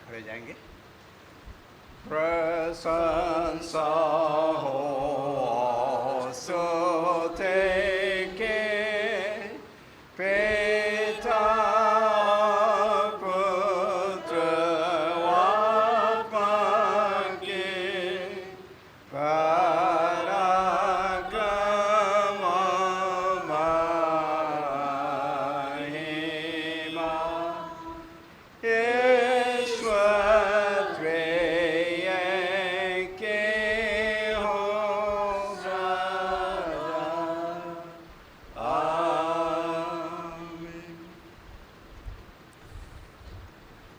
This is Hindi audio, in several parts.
खड़े जाएंगे। प्रशंसा हो स्तुति के पिता पुत्र आत्मा के पराक्रम महिमा ईश्वर त्रिएक हो सदा। आमीन।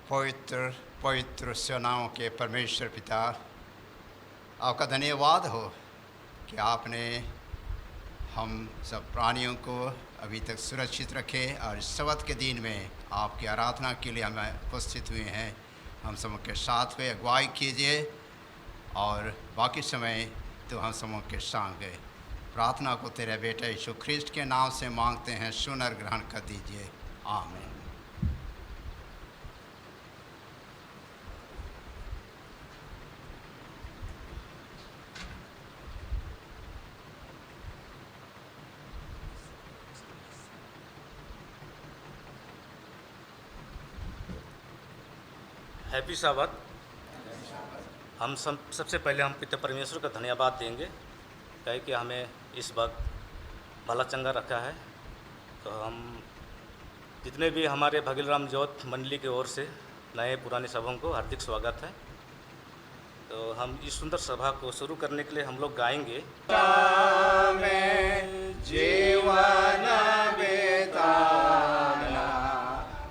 पवित्र पवित्र सेनाओं के परमेश्वर पिता, आपका धन्यवाद हो कि आपने हम सब प्राणियों को अभी तक सुरक्षित रखे और इस सब्त के दिन में आपकी आराधना के लिए हमें उपस्थित हुए हैं। हम सब के साथ हुए अगुवाई कीजिए और बाकी समय तो हम सब के संग है। प्रार्थना को तेरे बेटे यीशु ख्रिस्ट के नाम से मांगते हैं, सुन और ग्रहण कर दीजिए। आमीन। हैप्पी साबत। हम सबसे पहले हम पिता परमेश्वर का धन्यवाद देंगे कहे कि हमें इस वक्त भला चंगा रखा है। तो हम जितने भी हमारे भगीलराम ज्योत मंडली की ओर से नए पुराने सभाओं को हार्दिक स्वागत है। तो हम इस सुंदर सभा को शुरू करने के लिए हम लोग गाएंगे। जीवन बिताना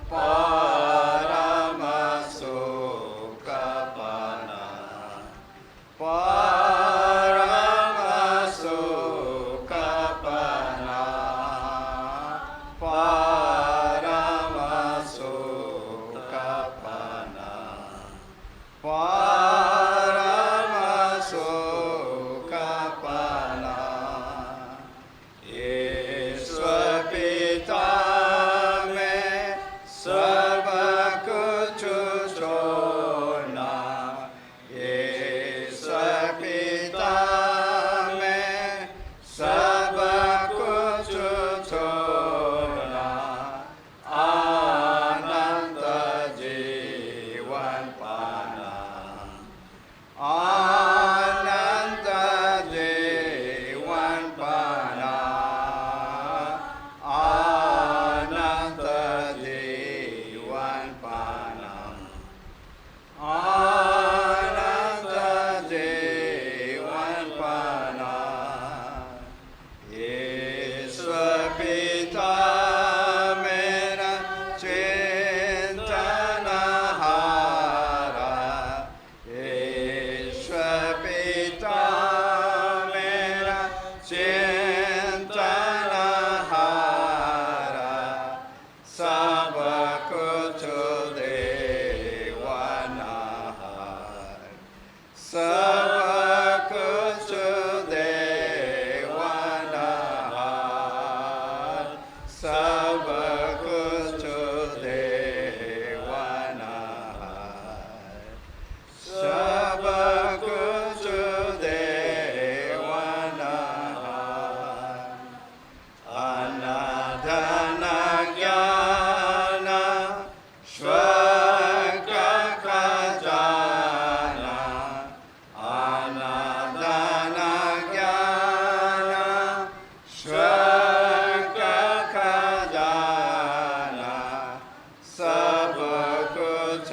परम सुख पाना, परम सुख पाना, परम सुख पाना, परम सुख पाना। ईश्वर पिता में सब कुछ छोड़ना, ईश्वर पिता में सब कुछ छोड़ना, आनंद जीवन पाना, आनंद जीवन पाना, आनंद जीवन पाना, आनंद जीवन पाना। ईश्वर पिता मेरा चिंतनहारा, ईश्वर पिता मेरा चिंतनहारा, सब कुछ देवनहार, सब कुछ देवनहार, सब कुछ देवनहार, सब कुछ देवनहार। अनाधन ज्ञान स्वर्ग खजाना, अनाधन ज्ञान स्वर्ग खजाना, सब कुछ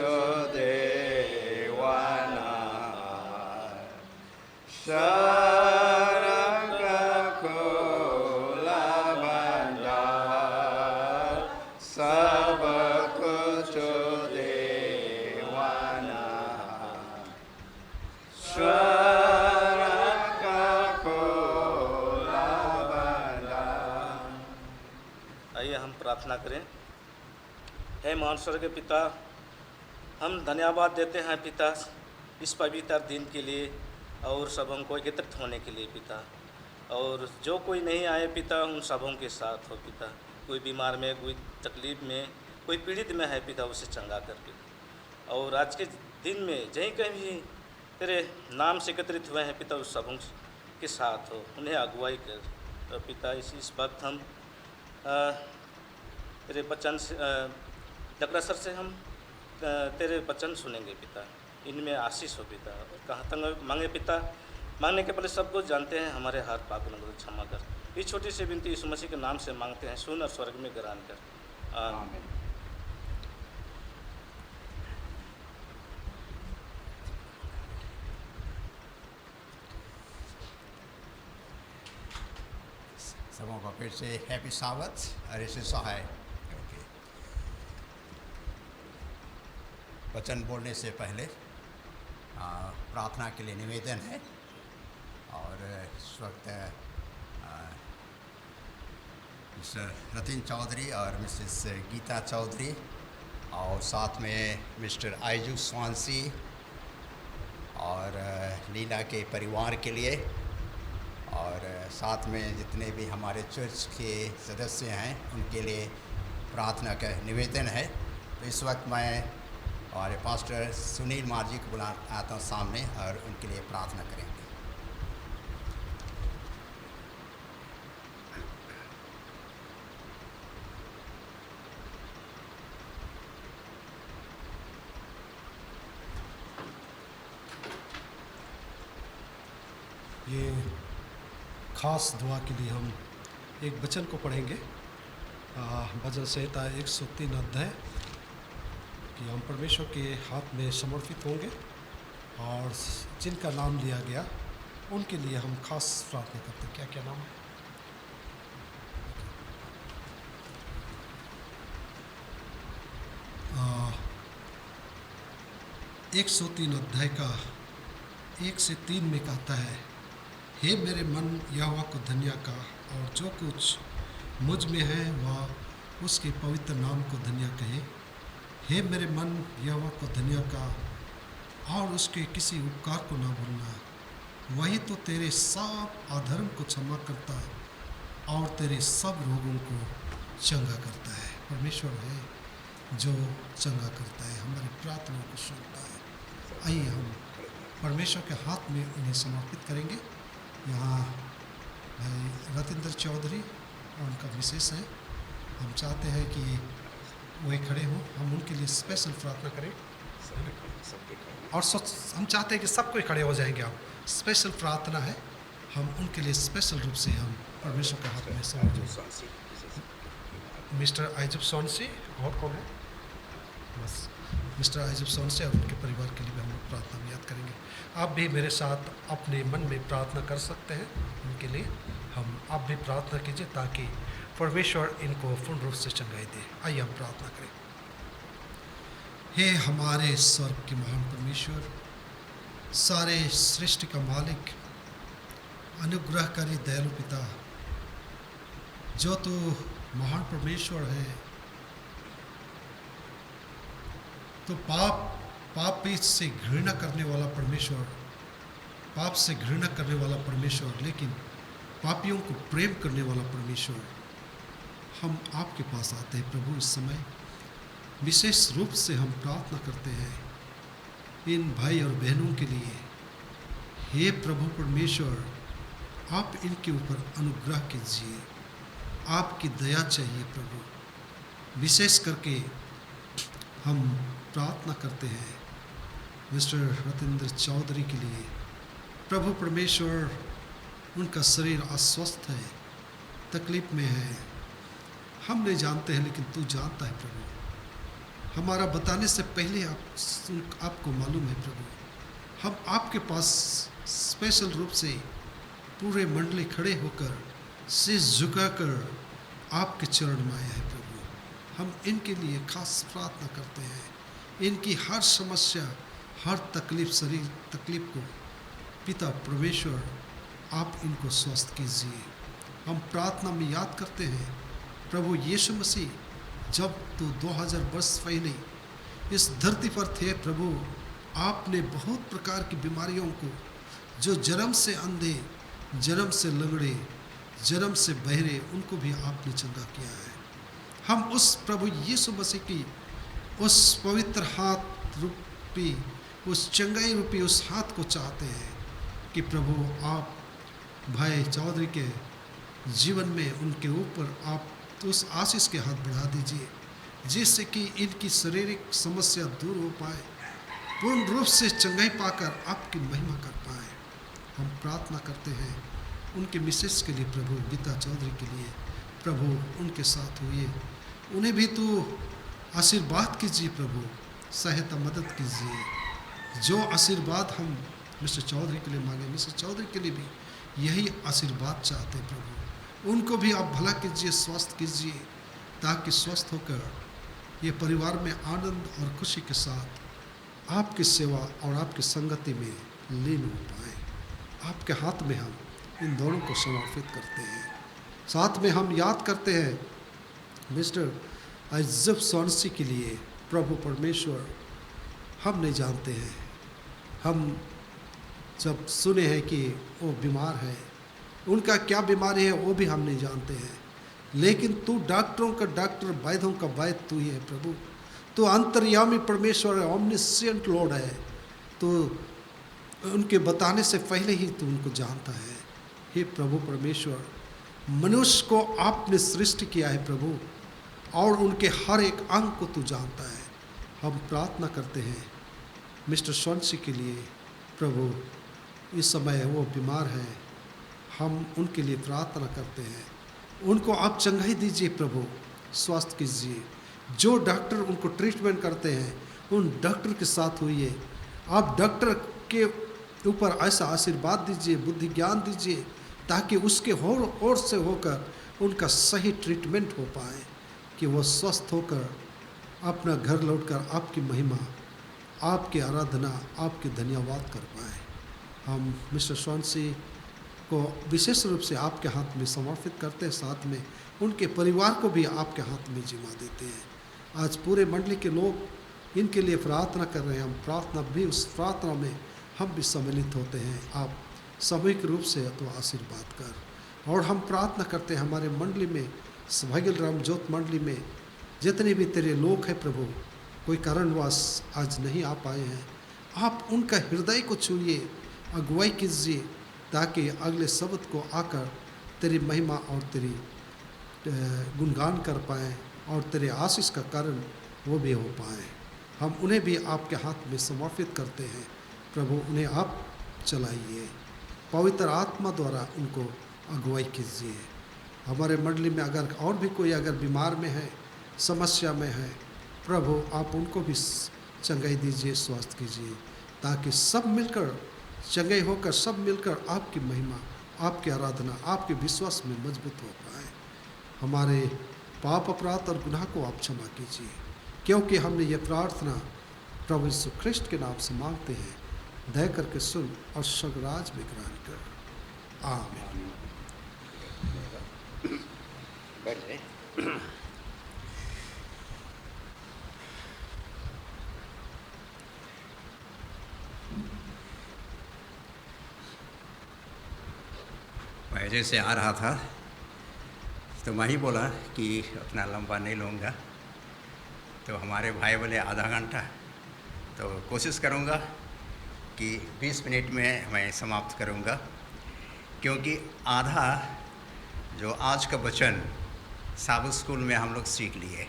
देवनहार, शरक खुला भंडार, सब कुछ देवनहार, शरक खुला भंडार। आइए हम प्रार्थना करें। हे महान स्वर्ग के पिता, हम धन्यवाद देते हैं पिता इस पवित्र दिन के लिए और सबों को एकत्रित होने के लिए पिता। और जो कोई नहीं आए पिता, उन सबों के साथ हो पिता। कोई बीमार में, कोई तकलीफ़ में, कोई पीड़ित में है पिता, उसे चंगा कर पिता। और आज के दिन में जहीं कहीं भी तेरे नाम से एकत्रित हुए हैं पिता, उस सब के साथ हो, उन्हें अगुवाई कर। तो पिता इस वक्त हम तेरे वचन से डकरा सर से हम तेरे वचन सुनेंगे पिता। इनमें आशीष हो पिता। और कहाँ तक मांगे पिता, मांगने के पहले सब कुछ जानते हैं, हमारे हाथ पाप को क्षमा कर। इस छोटी सी विनती यीशु मसीह के नाम से मांगते हैं, सुन और स्वर्ग में ग्रहण कर। आमीन। सबों को फिर से हैप्पी साबत और इसे सहाय। ओके, वचन बोलने से पहले प्रार्थना के लिए निवेदन है। और इस वक्त मिस्टर रतिन चौधरी और मिसेस गीता चौधरी और साथ में मिस्टर आइजू स्वांसी और लीला के परिवार के लिए, और साथ में जितने भी हमारे चर्च के सदस्य हैं उनके लिए प्रार्थना का निवेदन है। तो इस वक्त मैं हमारे पास्टर सुनील मार्जी को बुला आता हूँ सामने और उनके लिए प्रार्थना करेंगे। ये ख़ास दुआ के लिए हम एक वचन को पढ़ेंगे, भजन संहिता 103 अध्याय कि हम परमेश्वर के हाथ में समर्पित होंगे और जिनका नाम लिया गया उनके लिए हम खास प्रार्थना करते हैं। क्या क्या नाम है? 103 अध्याय का 1 से 3 में कहता है, हे मेरे मन यहोवा को धन्य का, और जो कुछ मुझ में है वह उसके पवित्र नाम को धन्य कहे। हे मेरे मन यहोवा को धन्य का, और उसके किसी उपकार को ना भूलना। वही तो तेरे सब अधर्म को क्षमा करता और तेरे सब रोगों को चंगा करता है। परमेश्वर है जो चंगा करता है, हमारी प्रार्थना को सुनता है। आइए हम परमेश्वर के हाथ में उन्हें समर्पित करेंगे। यहाँ भाई रतिंदर चौधरी और उनका विशेष है, हम चाहते हैं कि वही खड़े हों, हम उनके लिए स्पेशल प्रार्थना करें। और हम चाहते हैं कि सब कोई खड़े हो जाएंगे। आप स्पेशल प्रार्थना है, हम उनके लिए स्पेशल रूप से हम परमेश्वर के हाथ में समर्पित। मिस्टर आइजब सोनसी और कौन है? बस मिस्टर आइजब सोनसी और उनके परिवार के लिए भी हम लोग प्रार्थना में याद करेंगे। आप भी मेरे साथ अपने मन में प्रार्थना कर सकते हैं उनके लिए। आप भी प्रार्थना कीजिए ताकि परमेश्वर इनको पूर्ण रूप से चंगाई दे। आइए हम प्रार्थना करें। हे हमारे स्वर्ग के महान परमेश्वर, सारे सृष्टि का मालिक, अनुग्रहकारी दयालु पिता, जो तो महान परमेश्वर है, तो पाप से घृणा करने वाला परमेश्वर, पाप से घृणा करने वाला परमेश्वर, लेकिन पापियों को प्रेम करने वाला परमेश्वर, हम आपके पास आते हैं प्रभु। इस समय विशेष रूप से हम प्रार्थना करते हैं इन भाई और बहनों के लिए। हे प्रभु परमेश्वर, आप इनके ऊपर अनुग्रह कीजिए, आपकी दया चाहिए प्रभु। विशेष करके हम प्रार्थना करते हैं मिस्टर रतिंदर चौधरी के लिए। प्रभु परमेश्वर, उनका शरीर अस्वस्थ है, तकलीफ में है, हम नहीं जानते हैं लेकिन तू जानता है प्रभु। हमारा बताने से पहले आपको मालूम है प्रभु। हम आपके पास स्पेशल रूप से पूरे मंडली खड़े होकर शीश झुकाकर आपके चरण में आए हैं प्रभु। हम इनके लिए खास प्रार्थना करते हैं। इनकी हर समस्या, हर तकलीफ, शरीर तकलीफ को पिता परमेश्वर आप इनको स्वस्थ कीजिए। हम प्रार्थना में याद करते हैं प्रभु यीशु मसीह, जब तो 2000 वर्ष पहले इस धरती पर थे प्रभु, आपने बहुत प्रकार की बीमारियों को, जो जन्म से अंधे, जन्म से लंगड़े, जन्म से बहरे, उनको भी आपने चंगा किया है। हम उस प्रभु यीशु मसीह की उस पवित्र हाथ रूपी, उस चंगाई रूपी उस हाथ को चाहते हैं कि प्रभु आप भाई चौधरी के जीवन में उनके ऊपर आप उस आशीष के हाथ बढ़ा दीजिए, जिससे कि इनकी शारीरिक समस्या दूर हो पाए, पूर्ण रूप से चंगाई पाकर आपकी महिमा कर पाए। हम प्रार्थना करते हैं उनके मिसेस के लिए प्रभु, गीता चौधरी के लिए प्रभु, उनके साथ हुए, उन्हें भी तो आशीर्वाद कीजिए प्रभु, सहायता मदद कीजिए। जो आशीर्वाद हम मिस्टर चौधरी के लिए मांगे, मिस्टर चौधरी के लिए भी यही आशीर्वाद चाहते हैं प्रभु। उनको भी आप भला कीजिए, स्वस्थ कीजिए, ताकि स्वस्थ होकर ये परिवार में आनंद और खुशी के साथ आपकी सेवा और आपकी संगति में लीन हो पाए। आपके हाथ में हम इन दोनों को समर्पित करते हैं। साथ में हम याद करते हैं मिस्टर आइजब सोनसी के लिए प्रभु परमेश्वर, हम नहीं जानते हैं, हम जब सुने हैं कि वो बीमार है, उनका क्या बीमारी है वो भी हम नहीं जानते हैं, लेकिन तू डॉक्टरों का डॉक्टर, वैद्यों का वैद्य तू ही है प्रभु। तो अंतर्यामी परमेश्वर है, ओमनिसेंट लॉर्ड है, तो उनके बताने से पहले ही तू उनको जानता है। हे प्रभु परमेश्वर, मनुष्य को आपने सृष्टि किया है प्रभु, और उनके हर एक अंग को तू जानता है। हम प्रार्थना करते हैं मिस्टर सोनसी के लिए प्रभु, इस समय वो बीमार है, हम उनके लिए प्रार्थना करते हैं, उनको आप चंगाई दीजिए प्रभु, स्वस्थ कीजिए। जो डॉक्टर उनको ट्रीटमेंट करते हैं उन डॉक्टर के साथ होइए, आप डॉक्टर के ऊपर ऐसा आशीर्वाद दीजिए, बुद्धि ज्ञान दीजिए, ताकि उसके ओर से होकर उनका सही ट्रीटमेंट हो पाए, कि वो स्वस्थ होकर अपना घर लौटकर आपकी महिमा, आपकी आराधना, आपकी धन्यवाद कर पाए। हम मिस्टर सोनसी को विशेष रूप से आपके हाथ में समर्पित करते हैं, साथ में उनके परिवार को भी आपके हाथ में जिम्मा देते हैं। आज पूरे मंडली के लोग इनके लिए प्रार्थना कर रहे हैं, हम प्रार्थना भी, उस प्रार्थना में हम भी सम्मिलित होते हैं। आप सामूहिक रूप से तो आशीर्वाद कर। और हम प्रार्थना करते हैं हमारे मंडली में, सौभाग्य राम ज्योत मंडली में जितने भी तेरे लोग हैं प्रभु, कोई कारणवश आज नहीं आ पाए हैं, आप उनका हृदय को छूइए, अगुवाई कीजिए, ताकि अगले शब्द को आकर तेरी महिमा और तेरी गुणगान कर पाएँ, और तेरे आशीष का कारण वो भी हो पाए। हम उन्हें भी आपके हाथ में समर्पित करते हैं प्रभु, उन्हें आप चलाइए, पवित्र आत्मा द्वारा उनको अगुवाई कीजिए। हमारे मंडली में अगर और भी कोई अगर बीमार में है, समस्या में है प्रभु, आप उनको भी चंगाई दीजिए, स्वस्थ कीजिए, ताकि सब मिलकर चंगाई होकर, सब मिलकर आपकी महिमा, आपकी आराधना, आपके विश्वास में मजबूत हो पाए। हमारे पाप अपराध और गुनाह को आप क्षमा कीजिए, क्योंकि हमने ये प्रार्थना प्रभु यीशु ख्रिस्ट के नाम से मांगते हैं। दया करके सुन और स्वर्गराज में ग्रहण कर। आमीन। मैं जैसे आ रहा था तो मैं ही बोला कि उतना लंबा नहीं लूँगा, तो हमारे भाई बोले आधा घंटा, तो कोशिश करूँगा कि 20 मिनट में मैं समाप्त करूँगा, क्योंकि आधा जो आज का वचन साबुत स्कूल में हम लोग सीख लिए,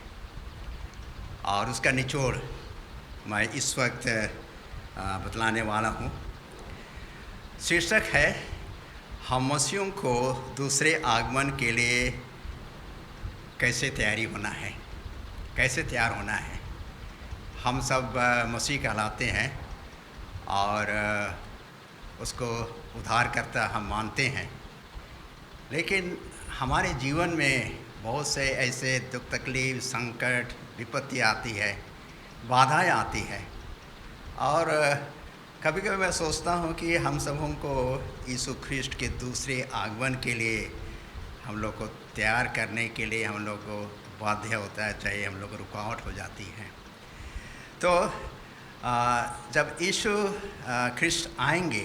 और उसका निचोड़ मैं इस वक्त बतलाने वाला हूँ। शीर्षक है, हम मसीहों को दूसरे आगमन के लिए कैसे तैयारी होना है, कैसे तैयार होना है। हम सब मसीह कहलाते हैं और उसको उद्धारकर्ता हम मानते हैं, लेकिन हमारे जीवन में बहुत से ऐसे दुख तकलीफ, संकट, विपत्ति आती है, बाधाएं आती है, और कभी कभी मैं सोचता हूँ कि हम सबों को यीशु ख्रिस्ट के दूसरे आगमन के लिए हम लोग को तैयार करने के लिए हम लोग को बाध्य होता है, चाहे हम लोग को रुकावट हो जाती है। तो जब यीशु ख्रिस्ट आएंगे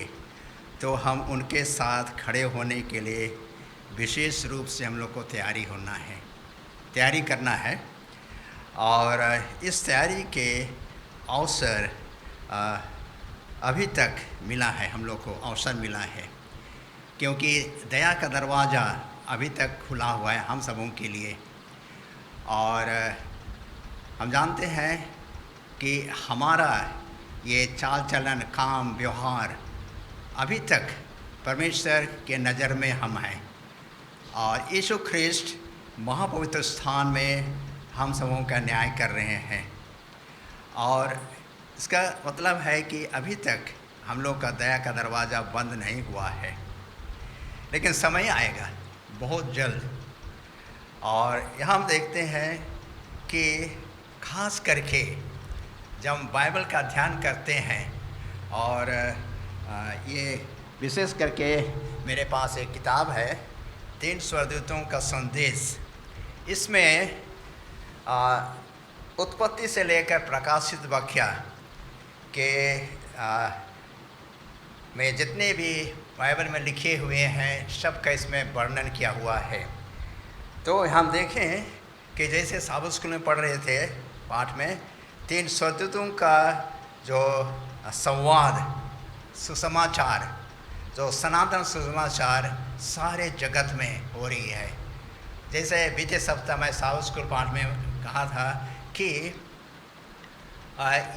तो हम उनके साथ खड़े होने के लिए विशेष रूप से हम लोग को तैयारी होना है, तैयारी करना है। और इस तैयारी के अवसर अभी तक मिला है, हम लोग को अवसर मिला है, क्योंकि दया का दरवाज़ा अभी तक खुला हुआ है हम सबों के लिए। और हम जानते हैं कि हमारा ये चाल चलन, काम, व्यवहार अभी तक परमेश्वर के नज़र में हम हैं, और यीशु ख्रिस्ट महापवित्र स्थान में हम सबों का न्याय कर रहे हैं। और इसका मतलब है कि अभी तक हम लोग का दया का दरवाज़ा बंद नहीं हुआ है, लेकिन समय आएगा बहुत जल्द। और यहाँ हम देखते हैं कि खास करके जब हम बाइबल का अध्ययन करते हैं, और ये विशेष करके मेरे पास एक किताब है, 3 स्वर्गदूतों का संदेश। इसमें उत्पत्ति से लेकर प्रकाशित वाक्य के में जितने भी बाइबल में लिखे हुए हैं सब का इसमें वर्णन किया हुआ है। तो हम देखें कि जैसे साबुत स्कूल में पढ़ रहे थे पाठ में, 3 स्वर्गदूतों का जो संवाद, सुसमाचार, जो सनातन सुसमाचार सारे जगत में हो रही है। जैसे बीते सप्ताह में साबुत स्कूल पाठ में कहा था कि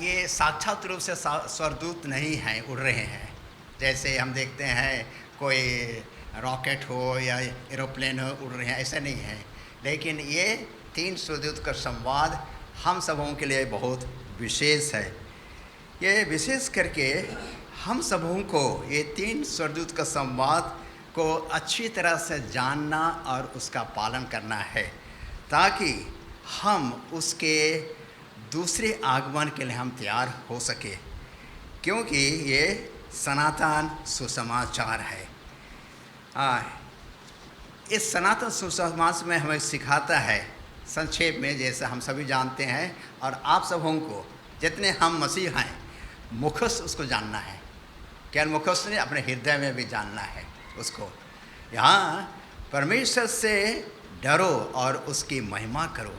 ये साक्षात रूप से स्वर्गदूत नहीं हैं, उड़ रहे हैं। जैसे हम देखते हैं कोई रॉकेट हो या एरोप्लेन हो उड़ रहे हैं, ऐसा नहीं है। लेकिन ये 3 स्वर्गदूत का संवाद हम सबों के लिए बहुत विशेष है। ये विशेष करके हम सबों को ये 3 स्वर्गदूत का संवाद को अच्छी तरह से जानना और उसका पालन करना है, ताकि हम उसके दूसरे आगमन के लिए हम तैयार हो सके, क्योंकि ये सनातन सुसमाचार है। इस सनातन सुसमाचार में हमें सिखाता है संक्षेप में, जैसे हम सभी जानते हैं, और आप सबों को जितने हम मसीह हैं मुखस्त उसको जानना है। क्या मुखस्त ने अपने हृदय में भी जानना है उसको। यहाँ परमेश्वर से डरो और उसकी महिमा करो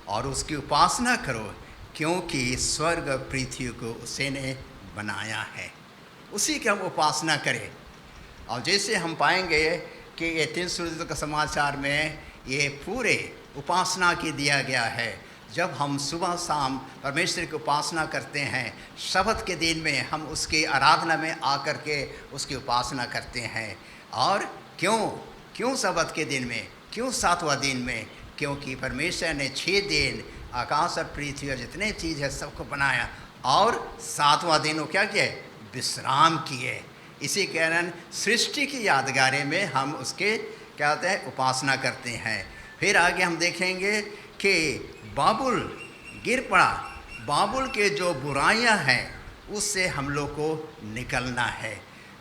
और उसकी उपासना करो, क्योंकि स्वर्ग पृथ्वी को उसी ने बनाया है, उसी की हम उपासना करें। और जैसे हम पाएंगे कि ये 3 स्वर्गदूतों का समाचार में ये पूरे उपासना की दिया गया है। जब हम सुबह शाम परमेश्वर की उपासना करते हैं, शब्द के दिन में हम उसकी आराधना में आकर के उसकी उपासना करते हैं। और क्यों शब्द के दिन में, क्यों 7वां दिन में? क्योंकि परमेश्वर ने 6 दिन आकाश और पृथ्वी और जितने चीज़ है सबको बनाया, और 7वां दिन वो क्या किए? विश्राम किए। इसी कारण सृष्टि की यादगारी में हम उसके क्या होते हैं? उपासना करते हैं। फिर आगे हम देखेंगे कि बाबुल गिर पड़ा, बाबुल के जो बुराइयां हैं उससे हम लोग को निकलना है।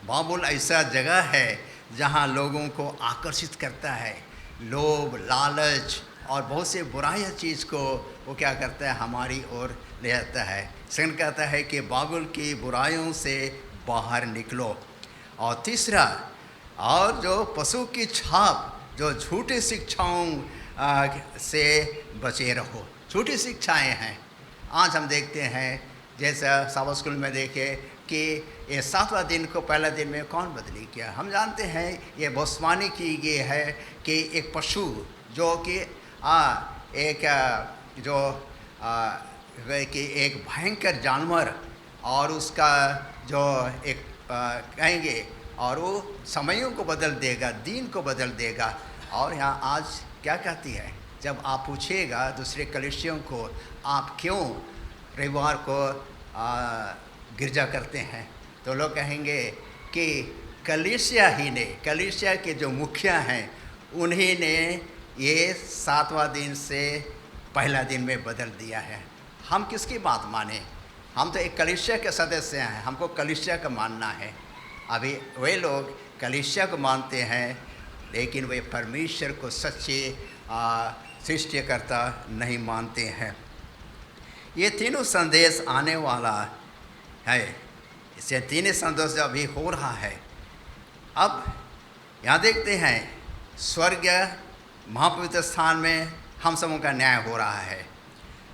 बाबुल ऐसा जगह है जहां लोगों को आकर्षित करता है, लोभ, लालच और बहुत से बुराइयां चीज़ को वो क्या करता है? हमारी ओर ले आता है। संग कहता है कि बाबुल की बुराइयों से बाहर निकलो। और तीसरा, और जो पशु की छाप, जो झूठी शिक्षाओं से बचे रहो। झूठी शिक्षाएं हैं। आज हम देखते हैं जैसा साबत स्कूल में देखे कि ये 7वां दिन को पहला दिन में कौन बदली किया? हम जानते हैं ये भविष्यवाणी की गई है कि एक पशु जो कि एक भयंकर जानवर, और उसका जो एक कहेंगे, और वो समयों को बदल देगा, दिन को बदल देगा। और यहाँ आज क्या कहती है? जब आप पूछिएगा दूसरे कलीसियों को, आप क्यों रविवार को गिरजा करते हैं, तो लोग कहेंगे कि कलीसिया ही ने, कलीसिया के जो मुखिया हैं उन्हीं ने ये 7वां दिन से पहला दिन में बदल दिया है। हम किसकी बात माने? हम तो एक कलीसिया के सदस्य हैं, हमको कलीसिया का मानना है। अभी वे लोग कलीसिया को मानते हैं, लेकिन वे परमेश्वर को सच्चे सृष्टिकर्ता नहीं मानते हैं। ये तीनों संदेश आने वाला है, इसे तीनों संदेश अभी हो रहा है। अब यहाँ देखते हैं स्वर्ग महापवित्र स्थान में हम सबों का न्याय हो रहा है।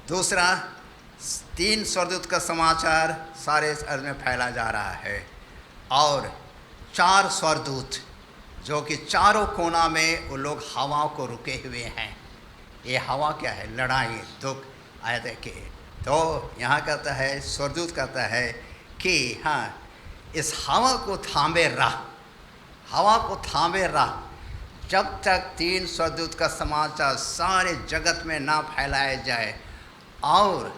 दूसरा, 3 स्वर्गदूत का समाचार सारे अर्थ में फैला जा रहा है, और 4 स्वर्गदूत जो कि चारों कोना में वो लोग हवा को रुके हुए हैं। ये हवा क्या है? लड़ाई, दुख आए के। तो यहाँ कहता है, स्वर्गदूत कहता है कि हाँ, इस हवा को थामे रह, हवा को थामे रह, जब तक 3 स्वर्गदूत का समाचार सारे जगत में ना फैलाया जाए, और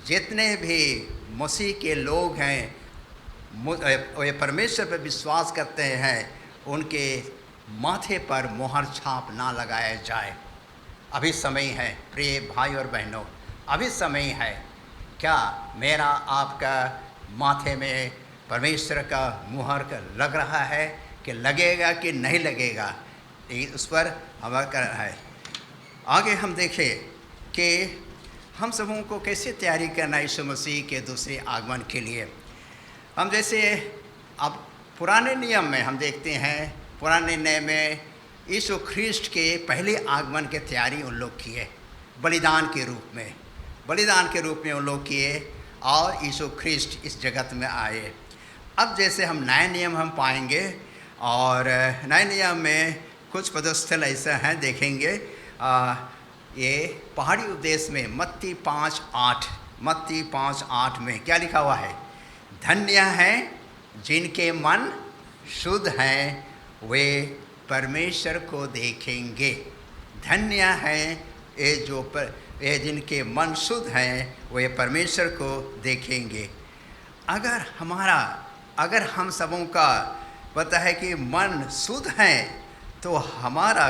जितने भी मसीह के लोग हैं, वे परमेश्वर पर विश्वास करते हैं, उनके माथे पर मोहर छाप ना लगाया जाए। अभी समय है प्रिय भाई और बहनों, अभी समय है। क्या मेरा आपका माथे में परमेश्वर का मुहर लग रहा है कि लगेगा कि नहीं लगेगा? उस पर हमारा करना है। आगे हम देखें कि हम सबों को कैसे तैयारी करना यीशु मसीह के दूसरे आगमन के लिए। हम जैसे अब पुराने नियम में हम देखते हैं, पुराने नियम में यीशु ख्रीस्ट के पहले आगमन की तैयारी उन लोग किए, बलिदान के रूप में, बलिदान के रूप में उन लोग किए, और यीशु ख्रीस्ट इस जगत में आए। अब जैसे हम नए नियम हम पाएंगे, और नए नियम में कुछ पदस्थल ऐसा हैं, देखेंगे। ये पहाड़ी उपदेश में मत्ती 5:8 में क्या लिखा हुआ है? धन्य हैं जिनके मन शुद्ध हैं, वे परमेश्वर को देखेंगे। धन्य हैं ये जिनके मन शुद्ध हैं, वे परमेश्वर को देखेंगे। अगर हम सबों का पता है कि मन शुद्ध है, तो हमारा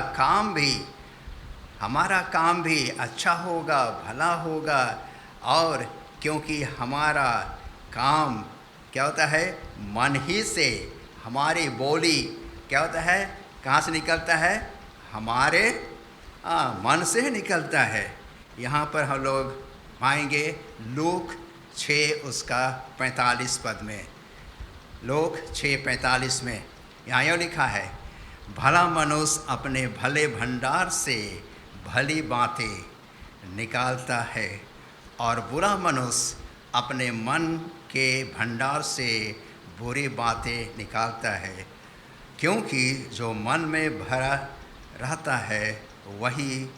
काम भी अच्छा होगा, भला होगा। और क्योंकि हमारा काम क्या होता है? मन ही से हमारी बोली क्या होता है? कहाँ से निकलता है? हमारे मन से निकलता है। यहाँ पर हम लोग पाएंगे लूक 6:45 में, लूक 6:45 में यहाँ यूँ लिखा है, भला मनुष्य अपने भले भंडार से भली बातें निकालता है, और बुरा मनुष्य अपने मन के भंडार से बुरी बातें निकालता है, क्योंकि जो मन में भरा रहता है वही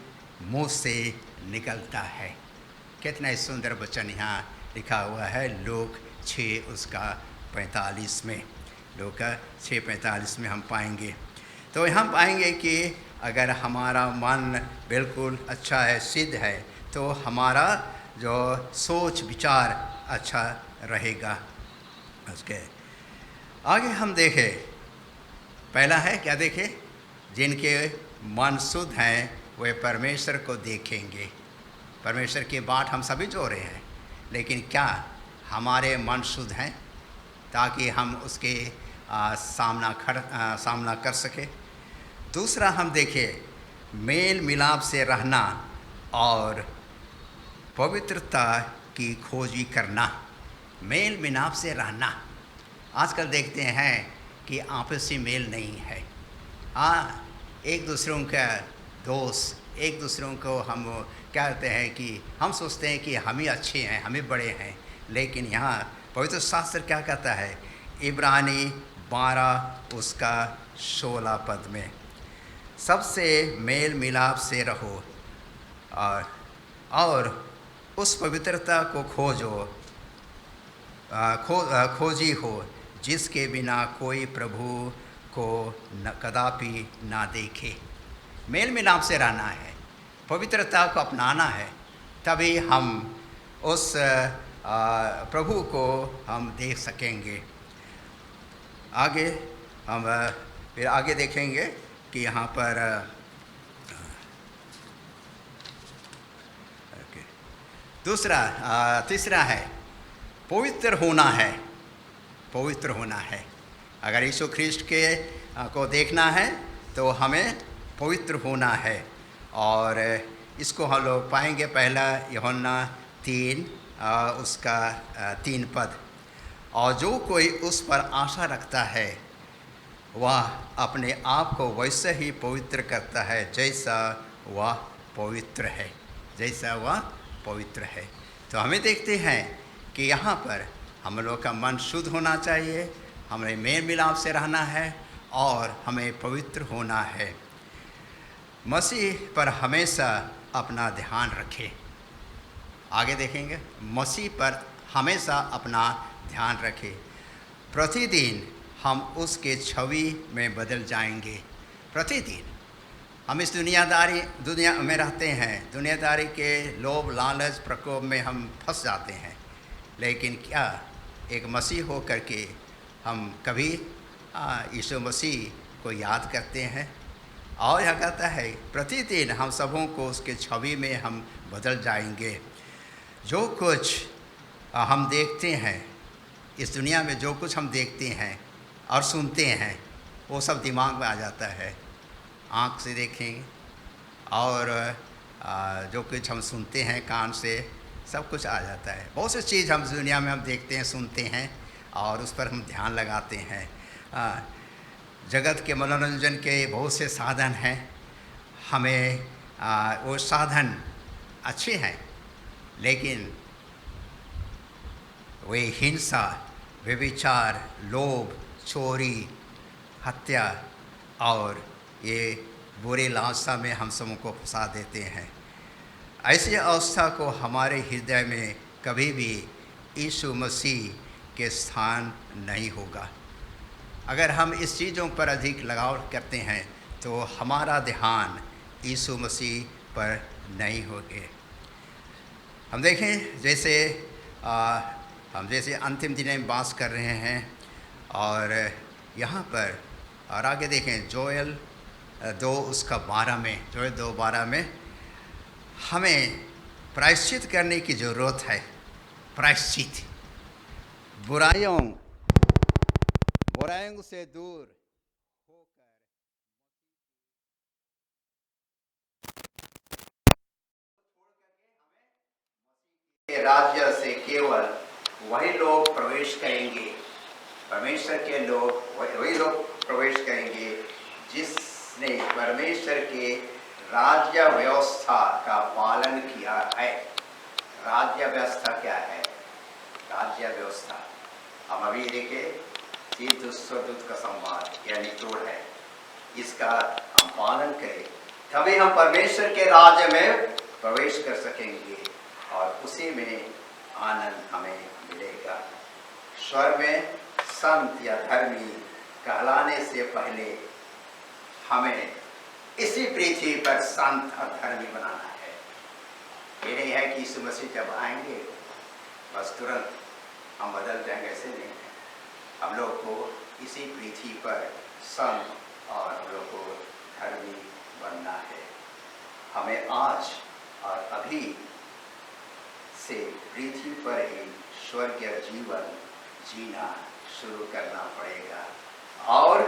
मुंह से निकलता है। कितना ही सुंदर वचन यहाँ लिखा हुआ है लूक 6:45 में, लूक 6:45 में हम पाएंगे। तो यहाँ पाएंगे कि अगर हमारा मन बिल्कुल अच्छा है, सिद्ध है, तो हमारा जो सोच विचार अच्छा रहेगा। उसके आगे हम देखें, पहला है क्या देखें? जिनके मन शुद्ध हैं वे परमेश्वर को देखेंगे। परमेश्वर की बात हम सभी जो रहे हैं, लेकिन क्या हमारे मन शुद्ध हैं ताकि हम उसके सामना कर सके? दूसरा हम देखें, मेल मिलाप से रहना और पवित्रता की खोजी करना। मेल मिलाप से रहना, आजकल देखते हैं कि आपसी मेल नहीं है। एक दूसरों का दोस्त, एक दूसरों को हम कहते हैं कि हम सोचते हैं कि हम ही अच्छे हैं, हम ही बड़े हैं, लेकिन यहाँ पवित्र शास्त्र क्या कहता है? इब्रानी 12:16 में, सबसे मेल मिलाप से रहो और उस पवित्रता को खोजी हो जिसके बिना कोई प्रभु को कदापि ना देखे। मेल मिलाप से रहना है, पवित्रता को अपनाना है, तभी हम उस प्रभु को हम देख सकेंगे। आगे हम फिर आगे देखेंगे कि यहाँ पर तीसरा है पवित्र होना है। पवित्र होना है। अगर यीशु ख्रीस्ट के को देखना है तो हमें पवित्र होना है, और इसको हम लोग पाएंगे पहला यूहन्ना 3 उसका 3 पद। और जो कोई उस पर आशा रखता है वह अपने आप को वैसे ही पवित्र करता है जैसा वह पवित्र है, जैसा वह पवित्र है। तो हमें देखते हैं कि यहाँ पर हम लोग का मन शुद्ध होना चाहिए, हमें मेल मिलाप से रहना है और हमें पवित्र होना है। मसीह पर हमेशा अपना ध्यान रखें। आगे देखेंगे, मसीह पर हमेशा अपना ध्यान रखें। प्रतिदिन हम उसके छवि में बदल जाएंगे। प्रतिदिन हम इस दुनिया में रहते हैं, दुनियादारी के लोभ लालच प्रकोप में हम फंस जाते हैं, लेकिन क्या एक मसीह हो करके हम कभी यीशु मसीह को याद करते हैं? और यह कहता है प्रतिदिन हम सबों को उसके छवि में हम बदल जाएंगे। जो कुछ हम देखते हैं इस दुनिया में, जो कुछ हम देखते हैं और सुनते हैं, वो सब दिमाग में आ जाता है। आँख से देखेंगे और जो कुछ हम सुनते हैं कान से, सब कुछ आ जाता है। बहुत सी चीज़ हम दुनिया में हम देखते हैं, सुनते हैं और उस पर हम ध्यान लगाते हैं। जगत के मनोरंजन के बहुत से साधन हैं, हमें वो साधन अच्छे हैं, लेकिन वे हिंसा, व्यभिचार, लोभ, चोरी, हत्या और ये बुरे लालसा में हम सबों को फंसा देते हैं। ऐसी अवस्था को हमारे हृदय में कभी भी यीशु मसीह के स्थान नहीं होगा। अगर हम इस चीज़ों पर अधिक लगाव करते हैं तो हमारा ध्यान यीशु मसीह पर नहीं होगे। हम देखें जैसे हम जैसे अंतिम दिन में बात कर रहे हैं और यहाँ पर और आगे देखें जोएल 2:12 में, जोएल 2:12 में हमें प्रायश्चित करने की ज़रूरत है। प्रायश्चित, बुराइयों से दूर होकर के राज्य से केवल वही लोग प्रवेश करेंगे, परमेश्वर के लोग वही लोग प्रवेश करेंगे जिसने परमेश्वर के राज्य व्यवस्था का पालन किया है। राज्य व्यवस्था क्या है? राज्य व्यवस्था हम अभी देखें, स्वर्गदूत का संवाद यह निचोड़ है, इसका हम पालन करें तभी हम परमेश्वर के राज्य में प्रवेश कर सकेंगे और उसी में आनंद हमें मिलेगा। स्वर्ग में संत या धर्मी कहलाने से पहले हमें इसी पृथ्वी पर संत और धर्मी बनाना है। ये नहीं है कि यीशु मसीह जब आएंगे बस तुरंत हम बदल जाएंगे, ऐसे नहीं है। हम लोग को इसी पृथ्वी पर संत और हम लोग को धर्मी बनना है। हमें आज और अभी से पृथ्वी पर ही स्वर्गीय जीवन जीना शुरू करना पड़ेगा और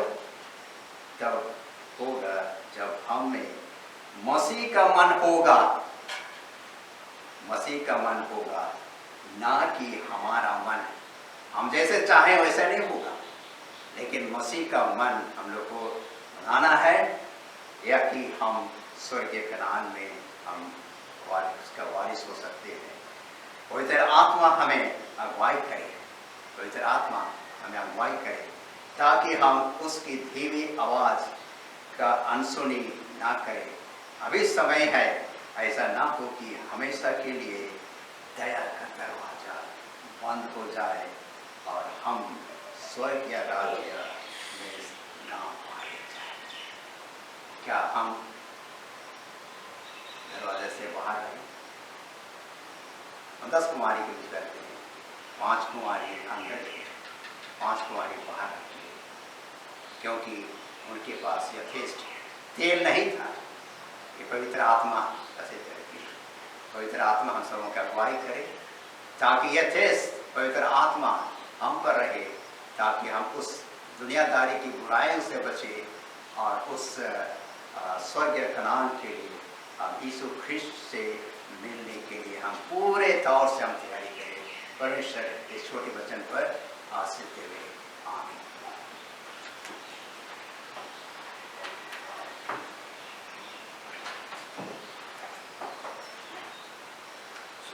तब होगा जब हमें मसीह का मन होगा, मसीह का मन होगा, ना कि हमारा मन। हम जैसे चाहें वैसा नहीं होगा, लेकिन मसीह का मन हम लोग को बनाना है या कि हम स्वर्गीय कनान में हम उसका वारिस हो सकते हैं। पवित्र आत्मा हमें अगुवाई करे, पवित्र आत्मा हमें अगुवाई करे ताकि हम उसकी धीमी आवाज़ का अनसुनी ना करें। अभी समय है ऐसा ना हो कि हमेशा के लिए दया का दरवाजा बंद हो जाए और हम स्वर्गीय राज्य में ना पाए जाए। क्या हम दरवाजे से बाहर रहें? हम 10 कुमारी के लिए करते हैं, 5 कुमारी अंदर है, 5 कुमारी बाहर रखी है, क्योंकि उनके पास यथेष्ट तेल नहीं था। ये पवित्र आत्मा ऐसे करती है। पवित्र आत्मा हम सबों की अगुवाई करे ताकि यथेष्ट पवित्र आत्मा हम पर रहे, ताकि हम उस दुनियादारी की बुराइयों से बचे और उस स्वर्गीय कनान के लिए यीशु ख्रिस्त से मिलने के लिए हम पूरे तौर से हम तैयारी करें। परमेश्वर इस छोटे वचन पर आशीष देवे। आमीन।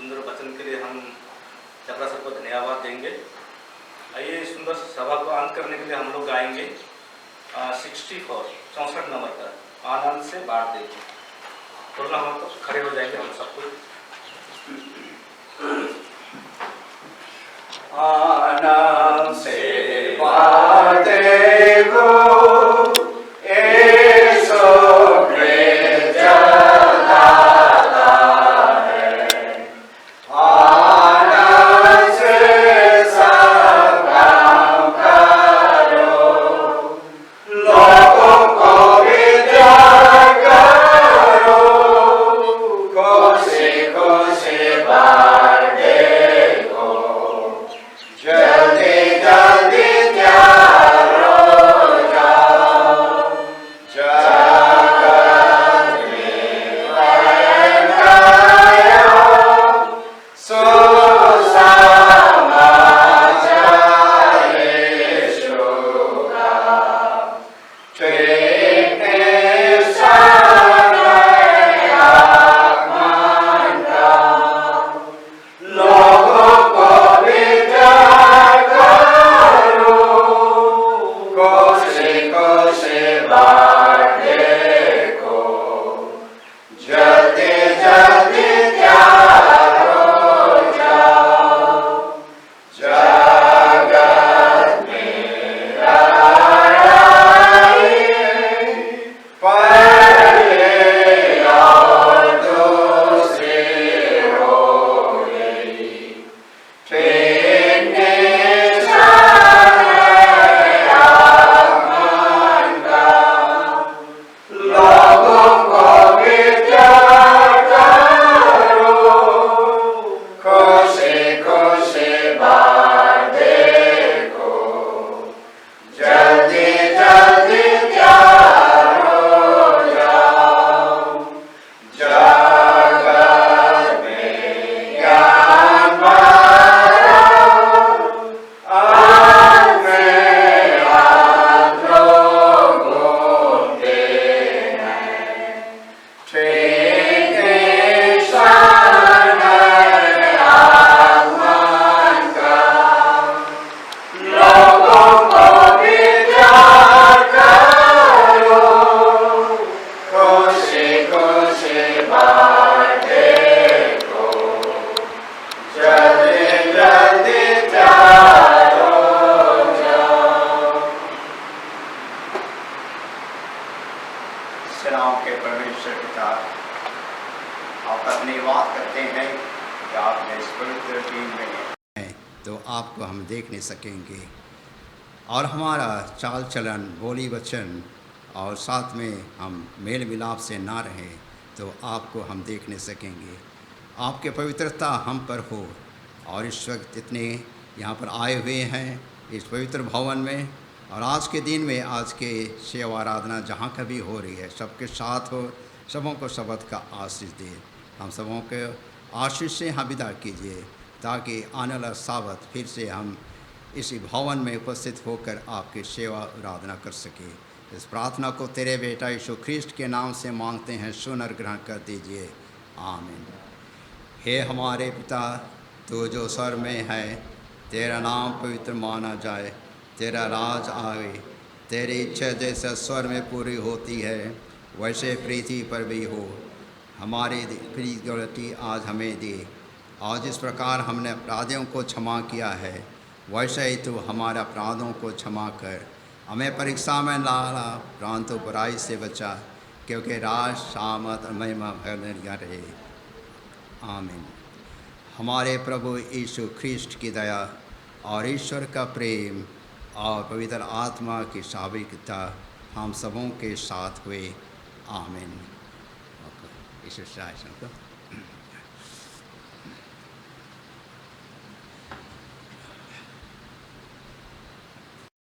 सुंदर वचन के लिए हम चपरा सबको धन्यवाद देंगे। आइए इस सुंदर सभा को अंत करने के लिए हम लोग गाएंगे 64 नंबर का आनंद से बांट देंगे। थोड़ा हम तो खड़े हो जाएंगे हम सब कुछ। आनंद से बांटे को ऐसो प्रेम जलाता है। आनंद से सब काम करो, लोगों को विद्या करो, खुशी खुशी बांटे को जल्दी जल्दी तैयार हो जाओ। जगत में भजन गायो, सुसमाचार यीशु का। ठीक निशान है आगमन का, लोगों को विद्या करो, खुशी खुशी बांटे को जल्दी जल्दी तैयार हो जाओ। जगत में लड़ाई पहले और दूसरी हो गई। ठीक निशान है आगमन का, लोगों को विद्या करो, खुशी खुशी बांटे को जल्दी जल्दी तैयार हो जाओ। जगत में ज्ञान बढ़ाओ, अंत में आप लोग घूमते हैं। ठीक निशान है आगमन का, लोगों को विद्या करो, खुशी खुशी बांटे को जल्दी जल्दी तैयार हो जाओ। सेनाओं के परमेश्वर पिता, आपका धन्यवाद करते हैं कि आपने इस पवित्र दिन में तो आपको हम देख नहीं सकेंगे, और हमारा चाल चलन, बोली वचन और साथ में हम मेल मिलाप से ना रहें तो आपको हम देख नहीं सकेंगे। आपके पवित्रता हम पर हो, और इस वक्त इतने यहाँ पर आए हुए हैं इस पवित्र भवन में, और आज के दिन में आज के सेवा आराधना जहाँ कभी हो रही है सबके साथ हो, सबों को शब्द का आशीष दे। हम सबों के आशीष से यहाँ विदा कीजिए, ताकि आने वाला साबत फिर से हम इसी भवन में उपस्थित होकर आपकी सेवा आराधना कर सके। इस प्रार्थना को तेरे बेटा यीशु ख्रिस्ट के नाम से मांगते हैं, सुन और ग्रहण कर दीजिए, आमीन। हे हमारे पिता, तू जो स्वर में है, तेरा नाम पवित्र माना जाए, तेरा राज आए, तेरी इच्छा जैसे स्वर में पूरी होती है वैसे पृथ्वी पर भी हो। हमारी गलती आज हमें दे, और जिस प्रकार हमने अपराधियों को क्षमा किया है वैसे ही तू हमारे अपराधों को क्षमा कर, हमें परीक्षा में ला परंतु बुराई से बचा, क्योंकि राज, सामर्थ और महिमा बना रहे, आमीन। हमारे प्रभु यीशु ख्रिस्ट की दया और ईश्वर का प्रेम और पवित्र आत्मा की साबिकता हम सबों के साथ हुए, आमीन। ईश्वर शासन को